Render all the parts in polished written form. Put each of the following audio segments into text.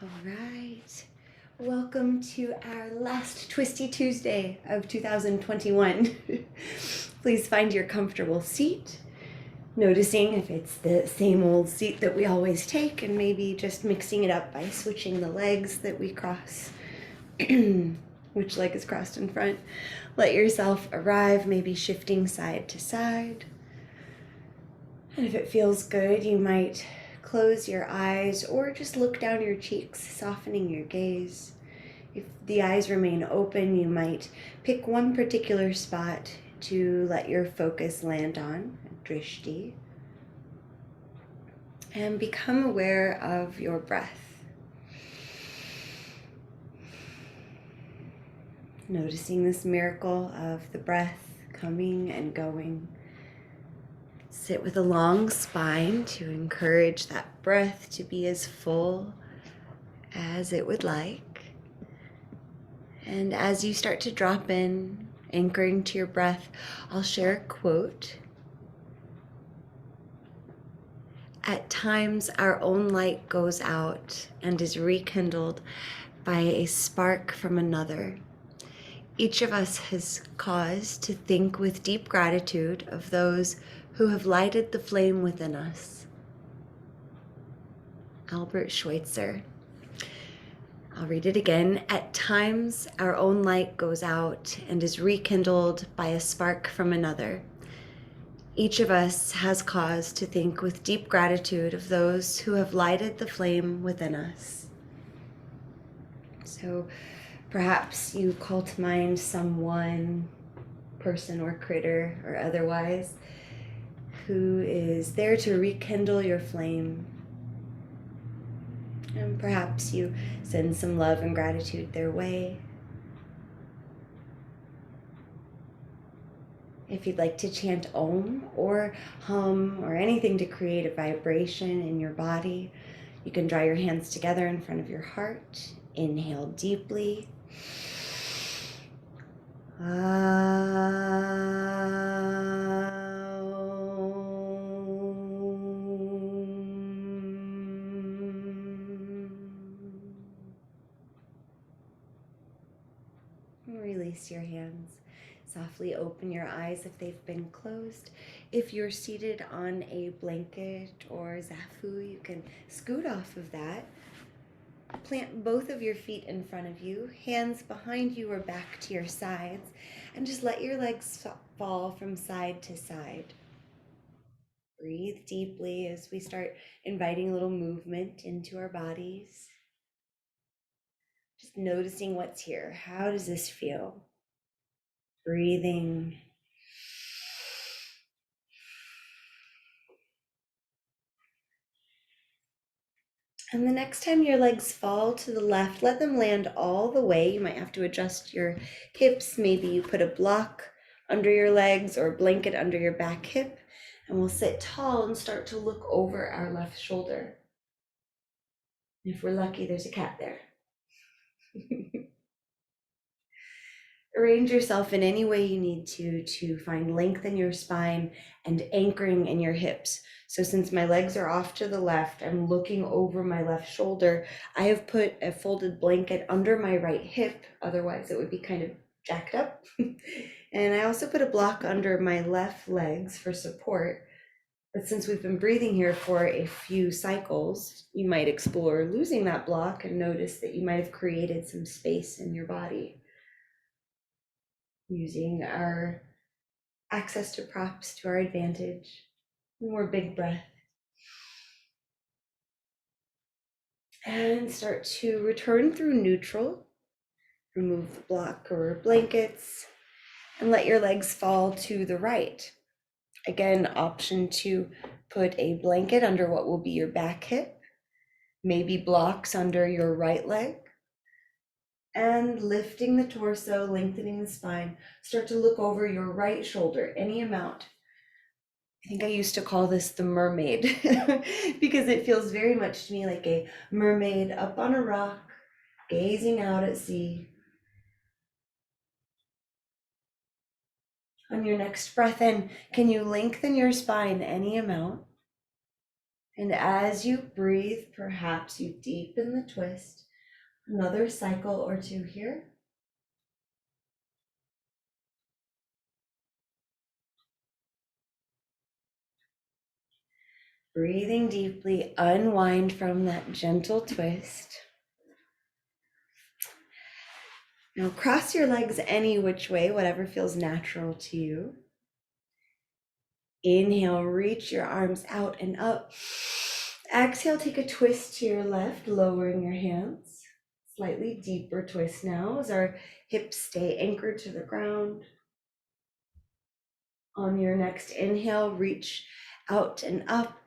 All right. Welcome to our last Twisty Tuesday of 2021. Please find your comfortable seat, noticing if it's the same old seat that we always take, and maybe just mixing it up by switching the legs that we cross. Which leg is crossed in front? Let yourself arrive, maybe shifting side to side. And if it feels good, you might close your eyes or just look down your cheeks, softening your gaze. If the eyes remain open, you might pick one particular spot to let your focus land on, drishti, and become aware of your breath. Noticing this miracle of the breath coming and going. Sit with a long spine to encourage that breath to be as full as it would like. And as you start to drop in, anchoring to your breath, I'll share a quote. At times, our own light goes out and is rekindled by a spark from another. Each of us has cause to think with deep gratitude of those who have lighted the flame within us. Albert Schweitzer. I'll read it again. At times, our own light goes out and is rekindled by a spark from another. Each of us has cause to think with deep gratitude of those who have lighted the flame within us. So perhaps you call to mind someone, person or critter or otherwise, who is there to rekindle your flame. And perhaps you send some love and gratitude their way. If you'd like to chant Om or hum or anything to create a vibration in your body, you can draw your hands together in front of your heart. Inhale deeply. Release your hands. Softly open your eyes if they've been closed. If you're seated on a blanket or zafu, you can scoot off of that. Plant both of your feet in front of you, hands behind you or back to your sides, and just let your legs fall from side to side. Breathe deeply as we start inviting a little movement into our bodies. Just noticing what's here. How does this feel? Breathing. And the next time your legs fall to the left, let them land all the way. You might have to adjust your hips. Maybe you put a block under your legs or a blanket under your back hip. And we'll sit tall and start to look over our left shoulder. If we're lucky, there's a cat there. Arrange yourself in any way you need to find length in your spine and anchoring in your hips. So since my legs are off to the left, I'm looking over my left shoulder. I have put a folded blanket under my right hip, otherwise it would be kind of jacked up. And I also put a block under my left legs for support. But since we've been breathing here for a few cycles, you might explore losing that block and notice that you might have created some space in your body. Using our access to props to our advantage. One more big breath. And start to return through neutral. Remove the block or blankets and let your legs fall to the right. Again, option to put a blanket under what will be your back hip, maybe blocks under your right leg. And lifting the torso, lengthening the spine, start to look over your right shoulder, any amount. I think I used to call this the mermaid because it feels very much to me like a mermaid up on a rock, gazing out at sea. On your next breath in, can you lengthen your spine any amount? And as you breathe, perhaps you deepen the twist. Another cycle or two here. Breathing deeply, unwind from that gentle twist. Now cross your legs any which way, whatever feels natural to you. Inhale, reach your arms out and up. Exhale, take a twist to your left, lowering your hands. Slightly deeper twist now as our hips stay anchored to the ground. On your next inhale, reach out and up,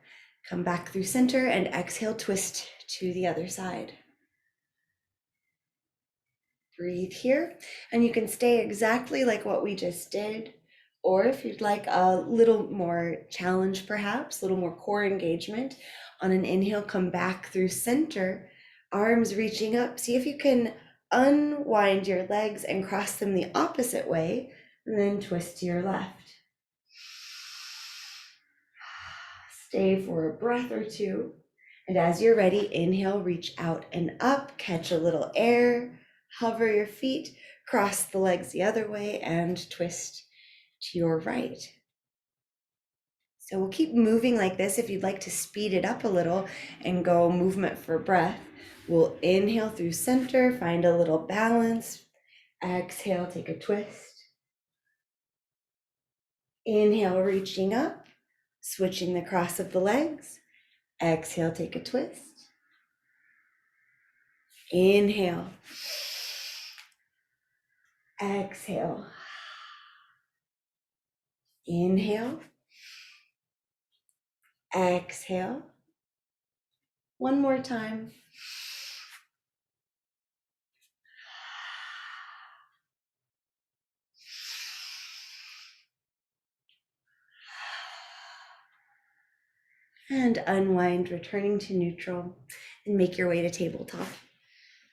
come back through center, and exhale, twist to the other side. Breathe here, and you can stay exactly like what we just did, or if you'd like a little more challenge, perhaps, a little more core engagement, on an inhale, come back through center, arms reaching up. See if you can unwind your legs and cross them the opposite way, and then twist to your left. Stay for a breath or two. And as you're ready, inhale, reach out and up, catch a little air, hover your feet, cross the legs the other way, and twist to your right. So we'll keep moving like this. If you'd like to speed it up a little and go movement for breath, we'll inhale through center, find a little balance. Exhale, take a twist. Inhale, reaching up, switching the cross of the legs. Exhale, take a twist. Inhale. Exhale. Inhale. Exhale. One more time. And unwind, returning to neutral, and make your way to tabletop.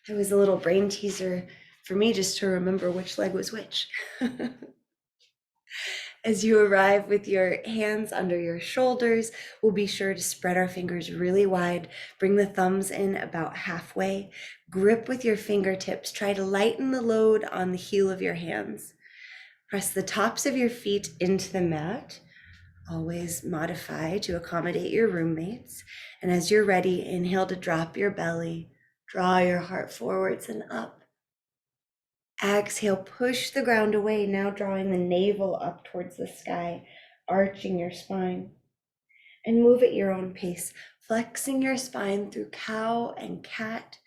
It was a little brain teaser for me just to remember which leg was which. As you arrive with your hands under your shoulders, we'll be sure to spread our fingers really wide, bring the thumbs in about halfway, grip with your fingertips, try to lighten the load on the heel of your hands. Press the tops of your feet into the mat. Always modify to accommodate your roommates. And as you're ready, inhale to drop your belly, draw your heart forwards and up. Exhale, push the ground away, now drawing the navel up towards the sky, arching your spine. And move at your own pace, flexing your spine through cow and cat.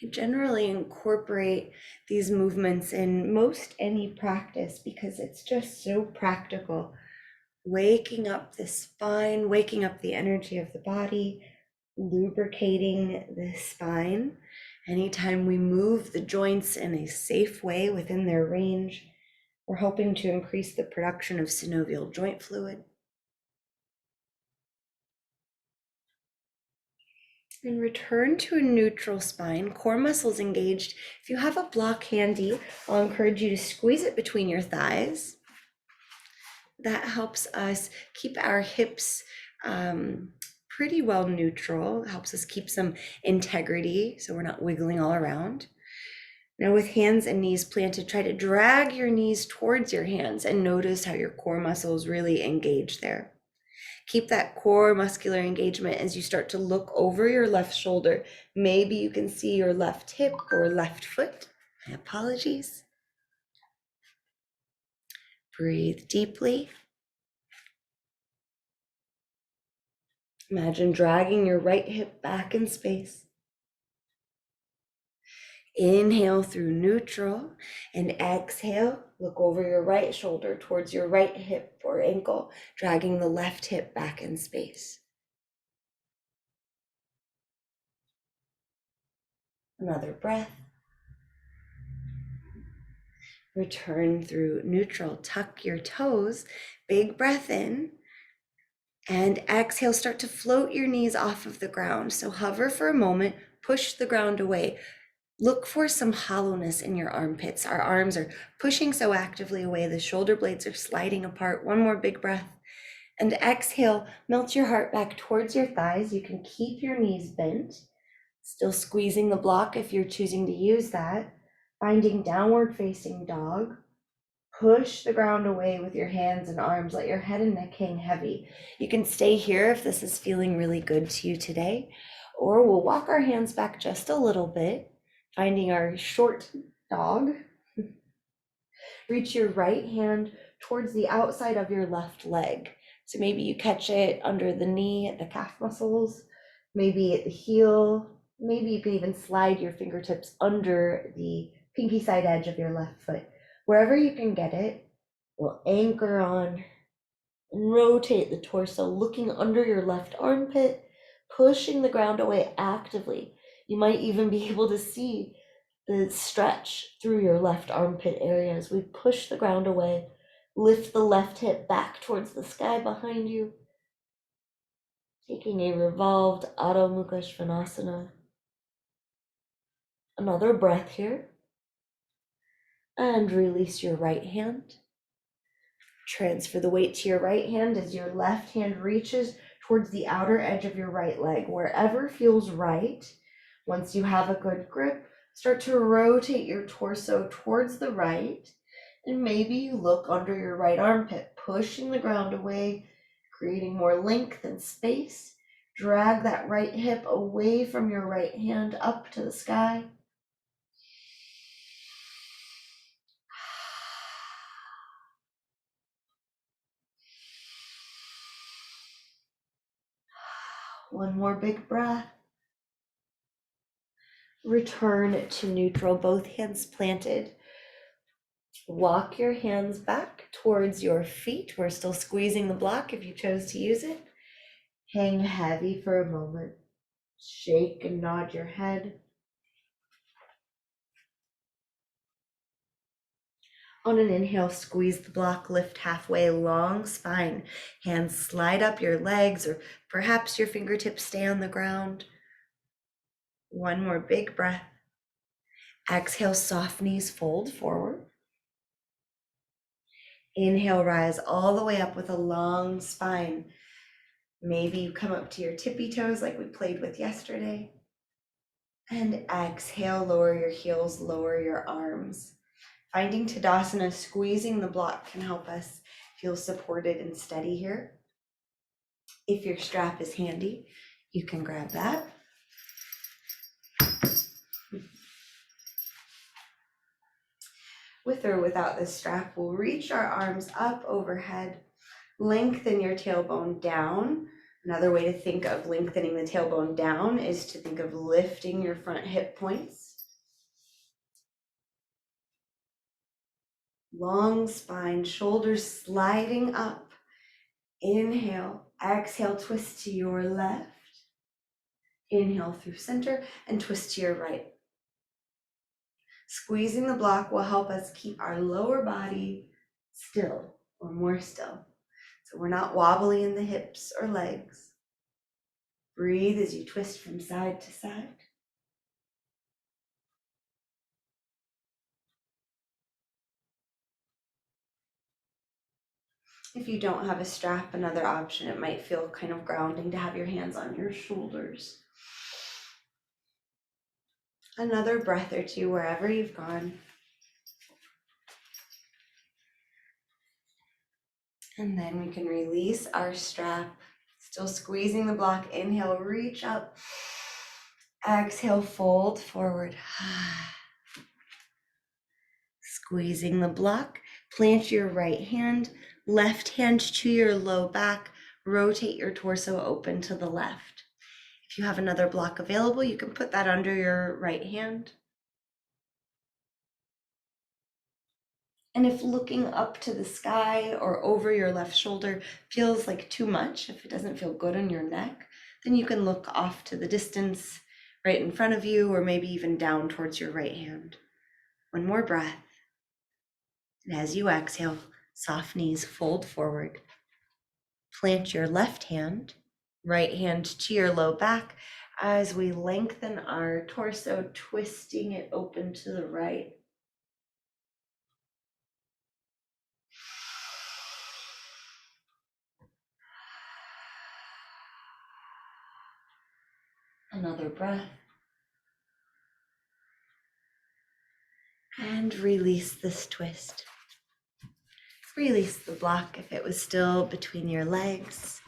I generally incorporate these movements in most any practice because it's just so practical. Waking up the spine, waking up the energy of the body, lubricating the spine. Anytime we move the joints in a safe way within their range, we're hoping to increase the production of synovial joint fluid. And return to a neutral spine, core muscles engaged. If you have a block handy, I'll encourage you to squeeze it between your thighs. That helps us keep our hips pretty well neutral, helps us keep some integrity so we're not wiggling all around. Now with hands and knees planted, try to drag your knees towards your hands and notice how your core muscles really engage there. Keep that core muscular engagement as you start to look over your left shoulder. Maybe you can see your left hip or left foot. My apologies. Breathe deeply. Imagine dragging your right hip back in space. Inhale through neutral and exhale. Look over your right shoulder towards your right hip or ankle, dragging the left hip back in space. Another breath. Return through neutral. Tuck your toes. Big breath in. And exhale, start to float your knees off of the ground. So hover for a moment, push the ground away. Look for some hollowness in your armpits. Our arms are pushing so actively away, the shoulder blades are sliding apart. One more big breath. And exhale, melt your heart back towards your thighs. You can keep your knees bent, still squeezing the block if you're choosing to use that. Finding downward facing dog. Push the ground away with your hands and arms. Let your head and neck hang heavy. You can stay here if this is feeling really good to you today, or we'll walk our hands back just a little bit, finding our short dog. Reach your right hand towards the outside of your left leg. So maybe you catch it under the knee at the calf muscles, maybe at the heel. Maybe you can even slide your fingertips under the pinky side edge of your left foot. Wherever you can get it, we'll anchor on and rotate the torso, looking under your left armpit, pushing the ground away actively. You might even be able to see the stretch through your left armpit area as we push the ground away. Lift the left hip back towards the sky behind you, taking a revolved Adho Mukha Svanasana. Another breath here. And release your right hand. Transfer the weight to your right hand as your left hand reaches towards the outer edge of your right leg, wherever feels right. Once you have a good grip, start to rotate your torso towards the right, and maybe you look under your right armpit, pushing the ground away, creating more length and space. Drag that right hip away from your right hand up to the sky. One more big breath. Return to neutral, both hands planted. Walk your hands back towards your feet. We're still squeezing the block if you chose to use it. Hang heavy for a moment. Shake and nod your head. On an inhale, squeeze the block, lift halfway, long spine. Hands slide up your legs, or perhaps your fingertips stay on the ground. One more big breath. Exhale, soft knees fold forward. Inhale, rise all the way up with a long spine. Maybe you come up to your tippy toes like we played with yesterday. And exhale, lower your heels, lower your arms. Finding Tadasana, squeezing the block can help us feel supported and steady here. If your strap is handy, you can grab that. With or without the strap, we'll reach our arms up overhead. Lengthen your tailbone down. Another way to think of lengthening the tailbone down is to think of lifting your front hip points. Long spine, shoulders sliding up. Inhale, exhale, twist to your left. Inhale through center and twist to your right. Squeezing the block will help us keep our lower body still or more still. So we're not wobbly in the hips or legs. Breathe as you twist from side to side. If you don't have a strap, another option, it might feel kind of grounding to have your hands on your shoulders. Another breath or two wherever you've gone. And then we can release our strap, still squeezing the block. Inhale, reach up. Exhale, fold forward. Squeezing the block, plant your right hand, left hand to your low back, rotate your torso open to the left. If you have another block available, you can put that under your right hand. And if looking up to the sky or over your left shoulder feels like too much, if it doesn't feel good on your neck, then you can look off to the distance right in front of you, or maybe even down towards your right hand. One more breath. And as you exhale, soft knees fold forward. Plant your left hand, right hand to your low back. as we lengthen our torso, twisting it open to the right. Another breath. And release this twist. Release the block if it was still between your legs.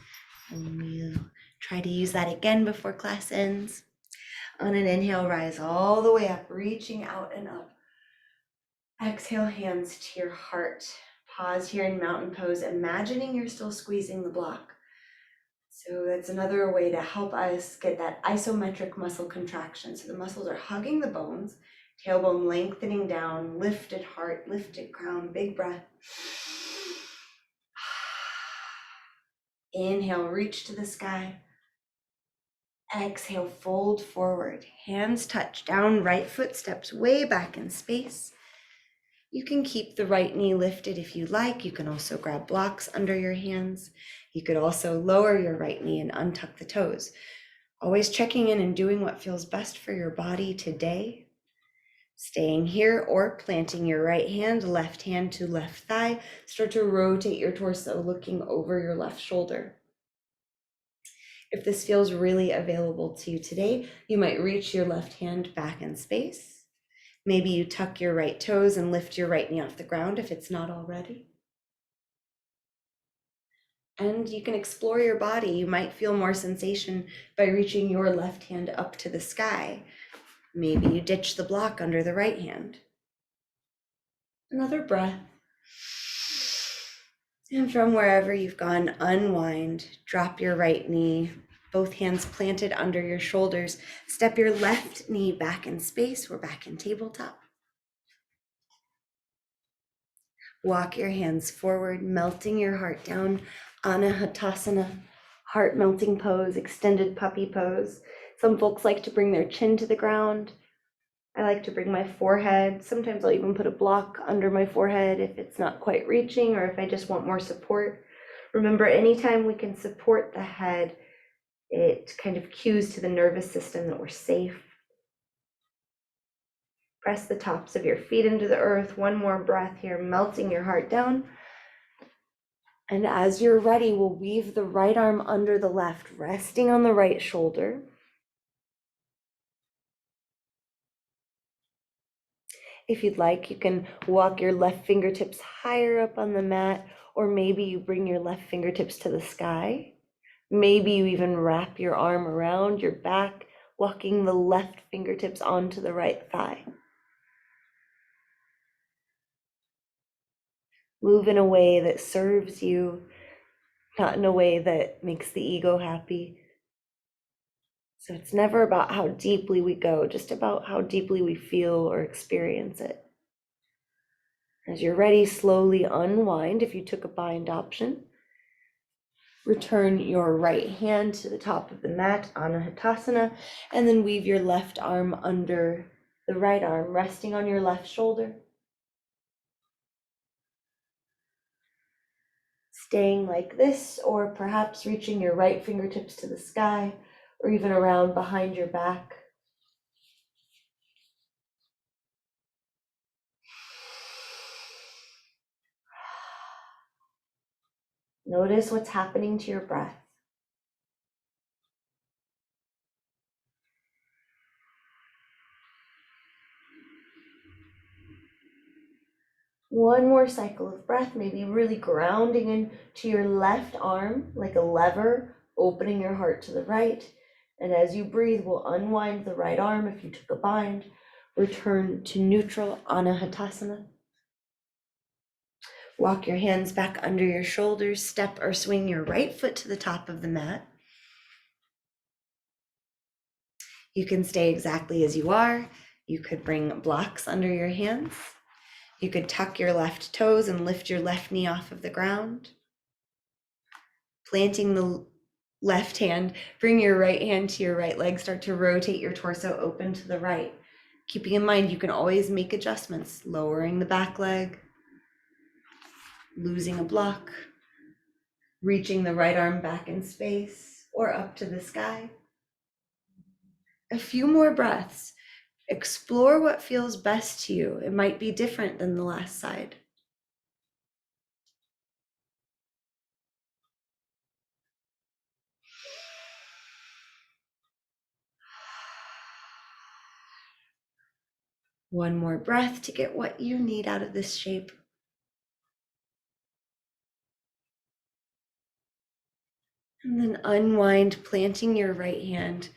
And we'll try to use that again before class ends. On an inhale, rise all the way up, reaching out and up. Exhale, hands to your heart. Pause here in mountain pose, imagining you're still squeezing the block. So that's another way to help us get that isometric muscle contraction. So the muscles are hugging the bones, tailbone lengthening down, lifted heart, lifted crown, big breath. Inhale, reach to the sky. Exhale, fold forward. Hands touch down, right foot steps way back in space. You can keep the right knee lifted if you like. You can also grab blocks under your hands. You could also lower your right knee and untuck the toes. Always checking in and doing what feels best for your body today. Staying here or planting your right hand to left thigh. Start to rotate your torso, looking over your left shoulder. If this feels really available to you today, you might reach your left hand back in space. Maybe you tuck your right toes and lift your right knee off the ground if it's not already. And you can explore your body. You might feel more sensation by reaching your left hand up to the sky. Maybe you ditch the block under the right hand. Another breath. And from wherever you've gone, unwind, drop your right knee, both hands planted under your shoulders. Step your left knee back in space. We're back in tabletop. Walk your hands forward, melting your heart down. Anahatasana, heart melting pose, extended puppy pose. Some folks like to bring their chin to the ground. I like to bring my forehead. Sometimes I'll even put a block under my forehead if it's not quite reaching or if I just want more support. Remember, anytime we can support the head, it kind of cues to the nervous system that we're safe. Press the tops of your feet into the earth. One more breath here, melting your heart down. And as you're ready, we'll weave the right arm under the left, resting on the right shoulder. If you'd like, you can walk your left fingertips higher up on the mat, or maybe you bring your left fingertips to the sky. Maybe you even wrap your arm around your back, walking the left fingertips onto the right thigh. Move in a way that serves you, not in a way that makes the ego happy. So it's never about how deeply we go, just about how deeply we feel or experience it. As you're ready, slowly unwind if you took a bind option. Return your right hand to the top of the mat, Anahatasana, and then weave your left arm under the right arm, resting on your left shoulder. Staying like this, or perhaps reaching your right fingertips to the sky, or even around behind your back. Notice what's happening to your breath. One more cycle of breath, maybe really grounding into your left arm like a lever, opening your heart to the right. And as you breathe, we'll unwind the right arm if you took a bind. Return to neutral, Anahatasana. Walk your hands back under your shoulders, step or swing your right foot to the top of the mat. You can stay exactly as you are. You could bring blocks under your hands. You could tuck your left toes and lift your left knee off of the ground. Planting the left hand, bring your right hand to your right leg, start to rotate your torso open to the right. Keeping in mind, you can always make adjustments, lowering the back leg, losing a block, reaching the right arm back in space or up to the sky. A few more breaths. Explore what feels best to you. It might be different than the last side. One more breath to get what you need out of this shape. And then unwind, planting your right hand.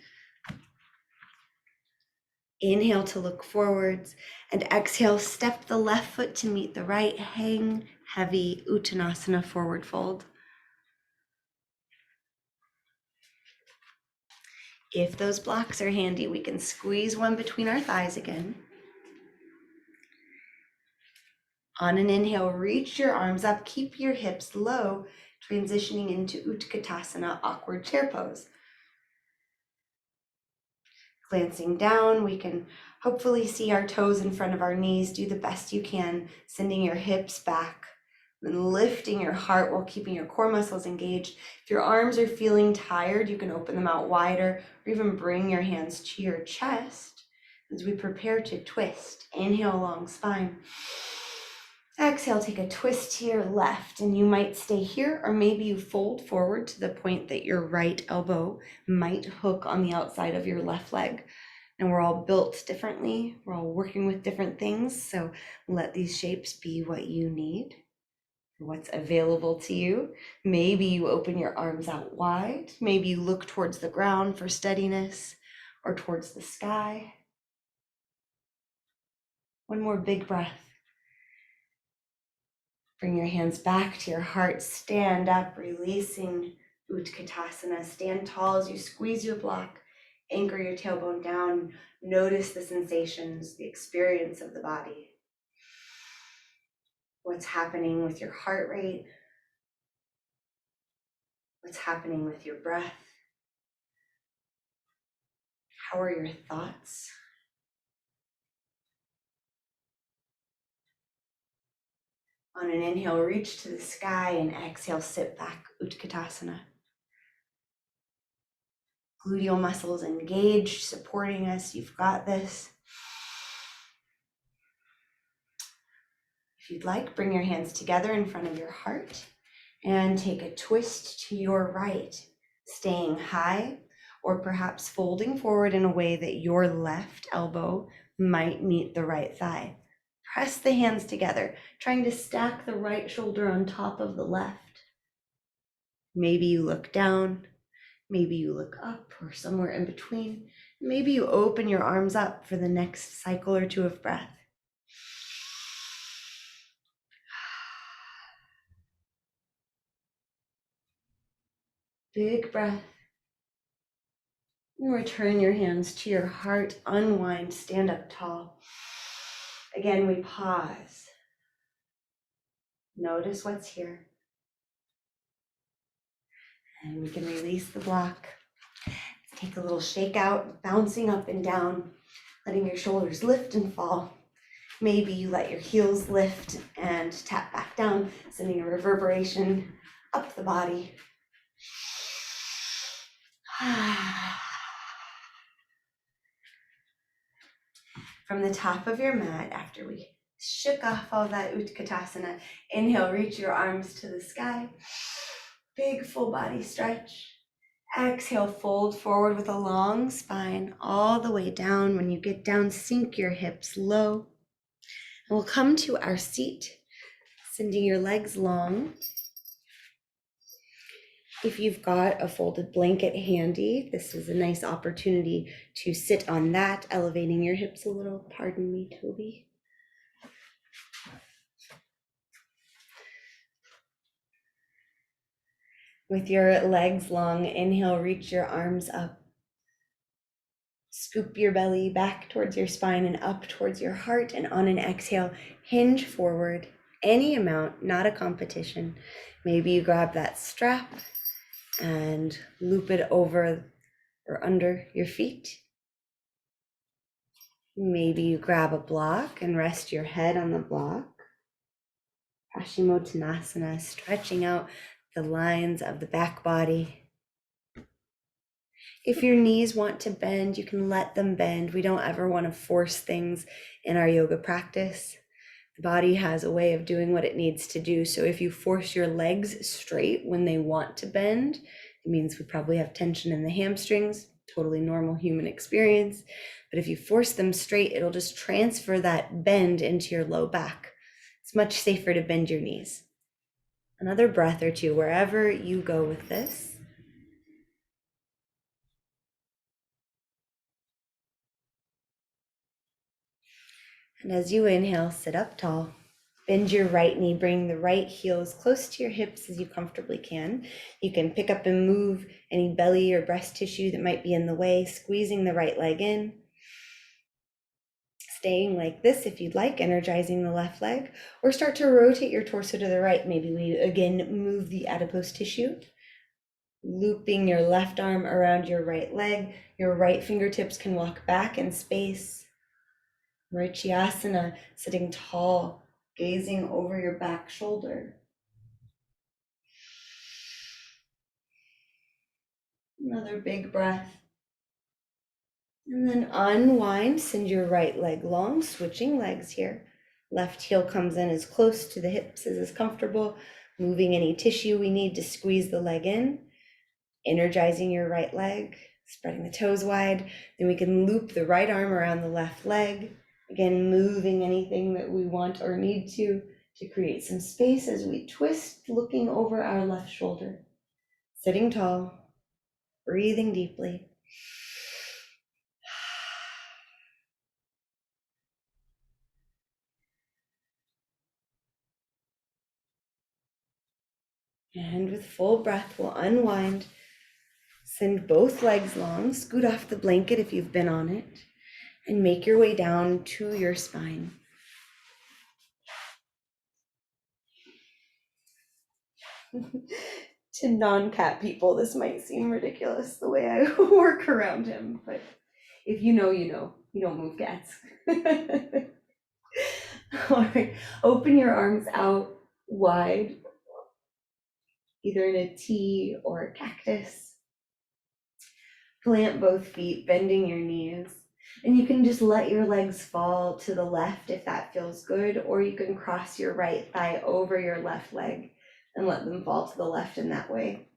Inhale to look forwards, and exhale, step the left foot to meet the right. Hang heavy, Uttanasana, forward fold. If those blocks are handy, we can squeeze one between our thighs again. On an inhale, reach your arms up, keep your hips low, transitioning into Utkatasana, awkward chair pose. Glancing down, we can hopefully see our toes in front of our knees. Do the best you can, sending your hips back, then lifting your heart while keeping your core muscles engaged. If your arms are feeling tired, you can open them out wider or even bring your hands to your chest as we prepare to twist. Inhale, long spine. Exhale, take a twist to your left, and you might stay here, or maybe you fold forward to the point that your right elbow might hook on the outside of your left leg. And we're all built differently. We're all working with different things. So let these shapes be what you need, what's available to you. Maybe you open your arms out wide. Maybe you look towards the ground for steadiness or towards the sky. One more big breath. Bring your hands back to your heart. Stand up, releasing Utkatasana. Stand tall as you squeeze your block. Anchor your tailbone down. Notice the sensations, the experience of the body. What's happening with your heart rate? What's happening with your breath? How are your thoughts? On an inhale, reach to the sky, and exhale, sit back, Utkatasana. Gluteal muscles engaged, supporting us. You've got this. If you'd like, bring your hands together in front of your heart and take a twist to your right, staying high or perhaps folding forward in a way that your left elbow might meet the right thigh. Press the hands together, trying to stack the right shoulder on top of the left. Maybe you look down, maybe you look up, or somewhere in between. Maybe you open your arms up for the next cycle or two of breath. Big breath. And return your hands to your heart, unwind, stand up tall. Again, we pause. Notice what's here. And we can release the block. Take a little shake out, bouncing up and down, letting your shoulders lift and fall. Maybe you let your heels lift and tap back down, sending a reverberation up the body. From the top of your mat, after we shook off all that Utkatasana, inhale, reach your arms to the sky. Big full body stretch. Exhale, fold forward with a long spine all the way down. When you get down, sink your hips low. And we'll come to our seat, sending your legs long. If you've got a folded blanket handy, this is a nice opportunity to sit on that, elevating your hips a little. Pardon me, Toby. With your legs long, inhale, reach your arms up. Scoop your belly back towards your spine and up towards your heart. And on an exhale, hinge forward, any amount, not a competition. Maybe you grab that strap and loop it over or under your feet. Maybe you grab a block and rest your head on the block. Paschimottanasana, stretching out the lines of the back body. If your knees want to bend, you can let them bend. We don't ever want to force things in our yoga practice. The body has a way of doing what it needs to do. So if you force your legs straight when they want to bend, it means we probably have tension in the hamstrings, totally normal human experience. But if you force them straight, it'll just transfer that bend into your low back. It's much safer to bend your knees. Another breath or two, wherever you go with this. And as you inhale, sit up tall. Bend your right knee, bring the right heel as close to your hips as you comfortably can. You can pick up and move any belly or breast tissue that might be in the way, squeezing the right leg in. Staying like this if you'd like, energizing the left leg, or start to rotate your torso to the right. Maybe we again move the adipose tissue, looping your left arm around your right leg. Your right fingertips can walk back in space. Asana, sitting tall, gazing over your back shoulder. Another big breath. And then unwind, send your right leg long, switching legs here. Left heel comes in as close to the hips as is comfortable, moving any tissue we need to squeeze the leg in, energizing your right leg, spreading the toes wide. Then we can loop the right arm around the left leg, again, moving anything that we want or need to create some space as we twist, looking over our left shoulder. Sitting tall, breathing deeply. And with full breath, we'll unwind, send both legs long, scoot off the blanket if you've been on it, and make your way down to your spine. To non-cat people, this might seem ridiculous the way I work around him, but if you know, you know. You don't move cats. All right, open your arms out wide, either in a T or a cactus. Plant both feet, bending your knees. And you can just let your legs fall to the left if that feels good, or you can cross your right thigh over your left leg and let them fall to the left in that way.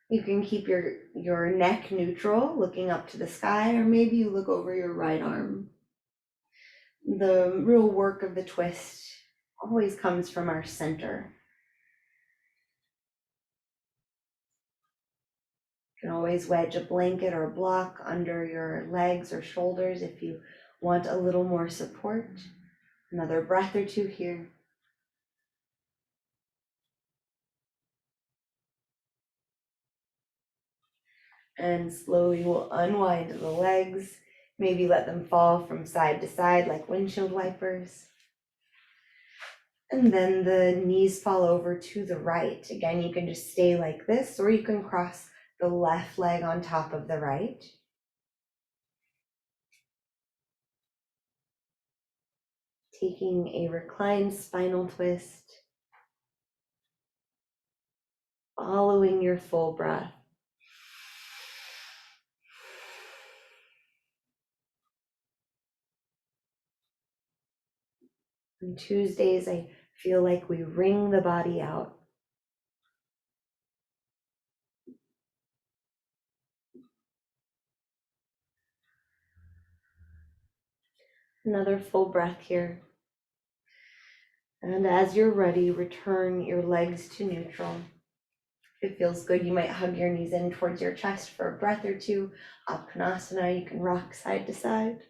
You can keep your neck neutral, looking up to the sky, or maybe you look over your right arm. The real work of the twist always comes from our center. You can always wedge a blanket or a block under your legs or shoulders if you want a little more support. Another breath or two here. And slowly we'll unwind the legs, maybe let them fall from side to side like windshield wipers. And then the knees fall over to the right. Again, you can just stay like this, or you can cross the left leg on top of the right. Taking a reclined spinal twist, following your full breath. On Tuesdays, I feel like we wring the body out. Another full breath here. And as you're ready, return your legs to neutral. If it feels good, you might hug your knees in towards your chest for a breath or two. Uttanasana, you can rock side to side.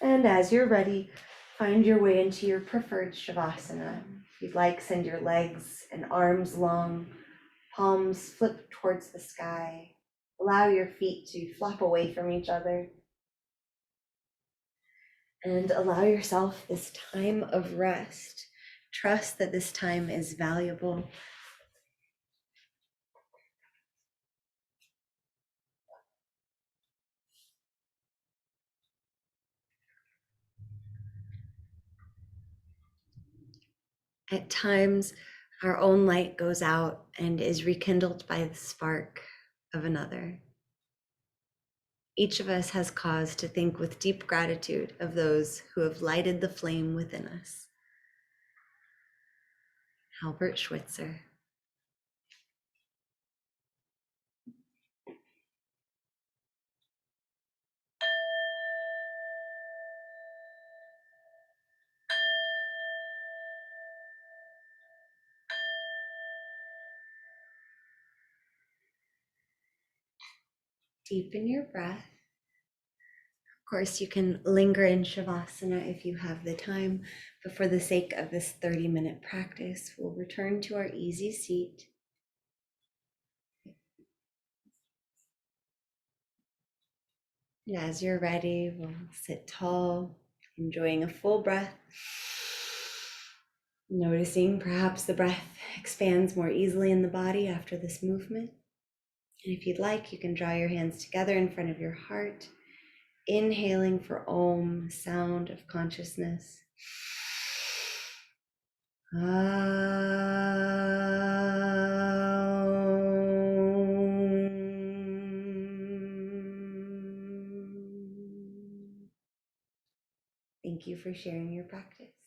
And as you're ready, find your way into your preferred Shavasana. If you'd like, send your legs and arms long, palms flip towards the sky. Allow your feet to flop away from each other. And allow yourself this time of rest. Trust that this time is valuable. At times, our own light goes out and is rekindled by the spark of another. Each of us has cause to think with deep gratitude of those who have lighted the flame within us. Albert Schweitzer. Deepen your breath. Of course, you can linger in Shavasana if you have the time, but for the sake of this 30-minute practice, we'll return to our easy seat. And as you're ready, we'll sit tall, enjoying a full breath, noticing perhaps the breath expands more easily in the body after this movement. And if you'd like, you can draw your hands together in front of your heart, inhaling for Om, sound of consciousness. Thank you for sharing your practice.